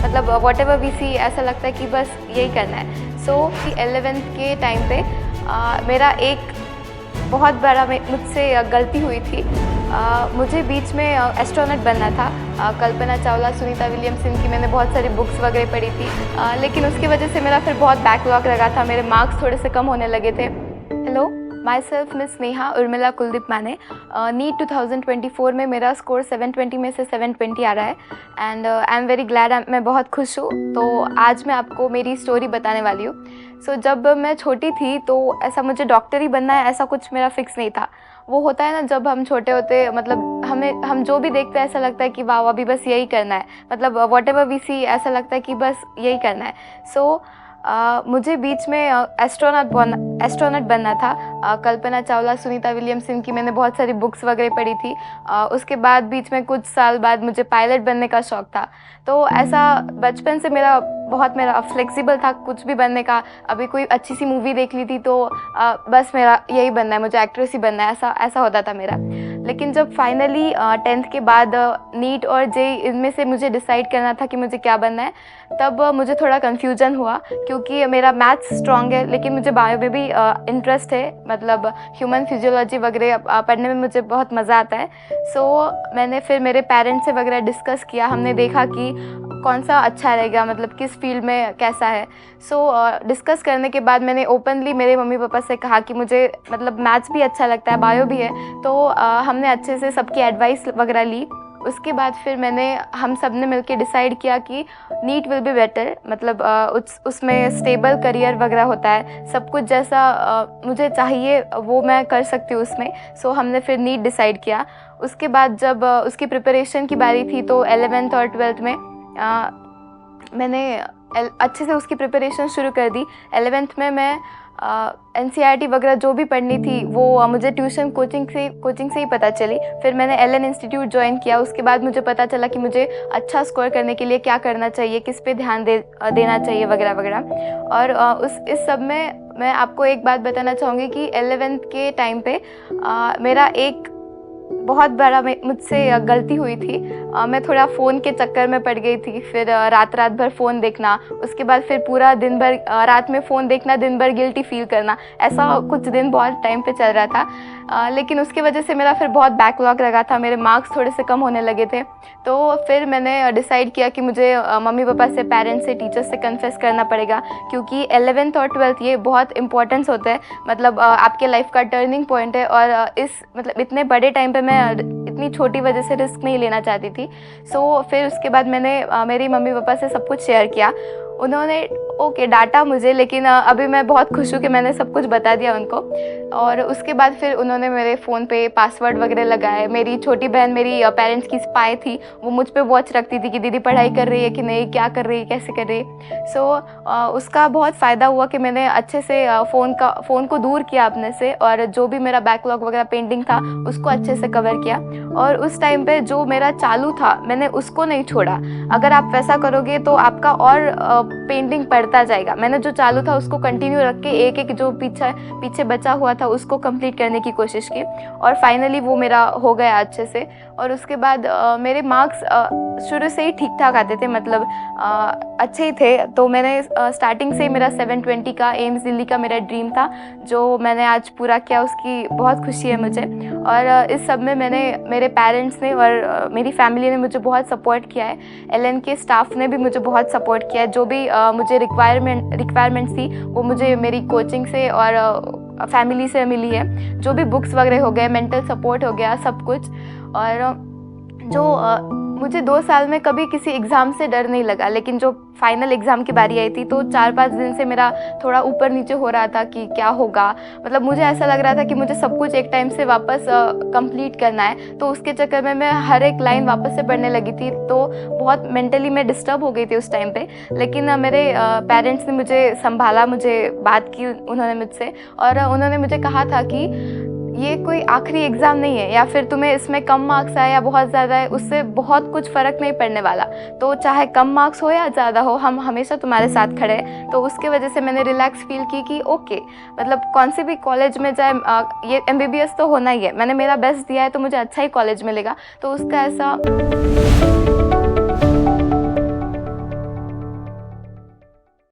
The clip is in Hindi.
मतलब व्हाटएवर वी सी ऐसा लगता है कि बस यही करना है। सो 11th के टाइम पे मेरा एक बहुत बड़ा मुझसे गलती हुई थी। मुझे बीच में एस्ट्रोनॉट बनना था। कल्पना चावला, सुनीता विलियम्स, इनकी मैंने बहुत सारी बुक्स वगैरह पढ़ी थी, लेकिन उसकी वजह से मेरा फिर बहुत बैकलॉग लगा था, मेरे मार्क्स थोड़े से कम होने लगे थे। Hello, my self miss Neha Urmila Kuldeep माने। नीट 2024 में मेरा स्कोर 720 में से 720 आ रहा है and I am very glad. मैं बहुत खुश हूँ। तो आज मैं आपको मेरी स्टोरी बताने वाली हूँ। सो जब मैं छोटी थी तो ऐसा मुझे डॉक्टर ही बनना है ऐसा कुछ मेरा फिक्स नहीं था। वो होता है ना, जब हम छोटे होते मतलब हम जो भी देखते हैं ऐसा लगता है कि वाह अभी बस यही करना है, मतलब व्हाटएवर वी सी ऐसा लगता है कि बस यही करना है। सो मुझे बीच में एस्ट्रोनॉट बनना था। कल्पना चावला, सुनीता विलियम्स, इनकी मैंने बहुत सारी बुक्स वगैरह पढ़ी थी। उसके बाद बीच में कुछ साल बाद मुझे पायलट बनने का शौक़ था। तो ऐसा बचपन से मेरा फ्लेक्सिबल था कुछ भी बनने का। अभी कोई अच्छी सी मूवी देख ली थी तो बस मेरा यही बनना है, मुझे एक्ट्रेस ही बनना है, ऐसा होता था मेरा। लेकिन जब फाइनली 10th के बाद नीट और जेईई इनमें से मुझे डिसाइड करना था कि मुझे क्या बनना है, तब मुझे थोड़ा कन्फ्यूजन हुआ क्योंकि मेरा मैथ्स स्ट्रॉन्ग है लेकिन मुझे बायो में भी इंटरेस्ट है, मतलब ह्यूमन फिजियोलॉजी वगैरह पढ़ने में मुझे बहुत मज़ा आता है। सो मैंने फिर मेरे पेरेंट्स से वगैरह डिस्कस किया, हमने देखा कि कौन सा अच्छा रहेगा, मतलब किस फील्ड में कैसा है। सो डिस्कस करने के बाद मैंने ओपनली मेरे मम्मी पापा से कहा कि मुझे मतलब मैथ्स भी अच्छा लगता है, बायो भी है। तो हमने अच्छे से सबकी एडवाइस वगैरह ली। उसके बाद फिर हम सब ने मिलकर डिसाइड किया कि नीट विल बी बेटर, मतलब उसमें स्टेबल करियर वगैरह होता है, सब कुछ जैसा मुझे चाहिए वो मैं कर सकती हूँ उसमें। सो हमने फिर नीट डिसाइड किया। उसके बाद जब उसकी प्रिपरेशन की बारी थी तो 11th और 12th में मैंने अच्छे से उसकी प्रिपरेशन शुरू कर दी। 11th में मैं NCERT वगैरह जो भी पढ़नी थी वो मुझे ट्यूशन कोचिंग से ही पता चली। फिर मैंने LN इंस्टीट्यूट ज्वाइन किया। उसके बाद मुझे पता चला कि मुझे अच्छा स्कोर करने के लिए क्या करना चाहिए, किस पे ध्यान देना चाहिए वगैरह वगैरह। और इस सब में मैं आपको एक बात बताना चाहूँगी कि 11th के टाइम पे मेरा एक बहुत बड़ा मुझसे गलती हुई थी। मैं थोड़ा फ़ोन के चक्कर में पड़ गई थी। फिर रात भर फ़ोन देखना, उसके बाद फिर पूरा दिन भर रात में फ़ोन देखना, दिन भर गिल्टी फील करना, ऐसा कुछ दिन बहुत टाइम पे चल रहा था। लेकिन उसकी वजह से मेरा फिर बहुत बैकलॉग लगा था, मेरे मार्क्स थोड़े से कम होने लगे थे। तो फिर मैंने डिसाइड किया कि मुझे मम्मी पापा से, पेरेंट्स से, टीचर्स से कन्फेस करना पड़ेगा क्योंकि 11th और 12th ये बहुत इंपॉर्टेंस होता है, मतलब आपके लाइफ का टर्निंग पॉइंट है। और मतलब इतने बड़े टाइम पे मैं इतनी छोटी वजह से रिस्क नहीं लेना चाहती थी। सो फिर उसके बाद मैंने मेरी मम्मी पापा से सब कुछ शेयर किया। उन्होंने ओके डांटा मुझे, लेकिन अभी मैं बहुत खुश हूँ कि मैंने सब कुछ बता दिया उनको। और उसके बाद फिर उन्होंने मेरे फ़ोन पे पासवर्ड वगैरह लगाए। मेरी छोटी बहन मेरी पेरेंट्स की स्पाई थी, वो मुझ पे वॉच रखती थी कि दीदी पढ़ाई कर रही है कि नहीं, क्या कर रही है, कैसे कर रही है। सो उसका बहुत फ़ायदा हुआ कि मैंने अच्छे से फ़ोन को दूर किया अपने से, और जो भी मेरा बैकलॉग वगैरह पेंटिंग था उसको अच्छे से कवर किया। और उस टाइम पे जो मेरा चालू था मैंने उसको नहीं छोड़ा। अगर आप वैसा करोगे तो आपका और पेंटिंग पढ़ता जाएगा। मैंने जो चालू था उसको कंटिन्यू रख के एक जो पीछे बचा हुआ था उसको कंप्लीट करने की कोशिश की, और फाइनली वो मेरा हो गया अच्छे से। और उसके बाद मेरे मार्क्स शुरू से ही ठीक ठाक आते थे, मतलब अच्छे ही थे। तो मैंने स्टार्टिंग से ही मेरा 720 का एम्स दिल्ली का मेरा ड्रीम था, जो मैंने आज पूरा किया, उसकी बहुत खुशी है मुझे। और इस सब में मेरे पेरेंट्स ने और मेरी फैमिली ने मुझे बहुत सपोर्ट किया है। LN के स्टाफ ने भी मुझे बहुत सपोर्ट किया है। जो भी मुझे रिक्वायरमेंट्स थी वो मुझे मेरी कोचिंग से और फैमिली से मिली है। जो भी बुक्स वगैरह हो गए, मेंटल सपोर्ट हो गया, सब कुछ। और मुझे 2 साल में कभी किसी एग्ज़ाम से डर नहीं लगा, लेकिन जो फाइनल एग्ज़ाम की बारी आई थी तो 4-5 दिन से मेरा थोड़ा ऊपर नीचे हो रहा था कि क्या होगा। मतलब मुझे ऐसा लग रहा था कि मुझे सब कुछ एक टाइम से वापस कंप्लीट करना है, तो उसके चक्कर में मैं हर एक लाइन वापस से पढ़ने लगी थी। तो बहुत मेंटली मैं डिस्टर्ब हो गई थी उस टाइम पे। लेकिन मेरे पेरेंट्स ने मुझे संभाला, मुझे बात की उन्होंने मुझसे, और उन्होंने मुझे कहा था कि ये कोई आखिरी एग्ज़ाम नहीं है, या फिर तुम्हें इसमें कम मार्क्स आए या बहुत ज़्यादा है, उससे बहुत कुछ फ़र्क नहीं पड़ने वाला। तो चाहे कम मार्क्स हो या ज़्यादा हो, हम हमेशा तुम्हारे साथ खड़े हैं। तो उसके वजह से मैंने रिलैक्स फील की कि ओके, मतलब कौन से भी कॉलेज में जाए, ये MBBS तो होना ही है। मैंने मेरा बेस्ट दिया है तो मुझे अच्छा ही कॉलेज मिलेगा। तो उसका ऐसा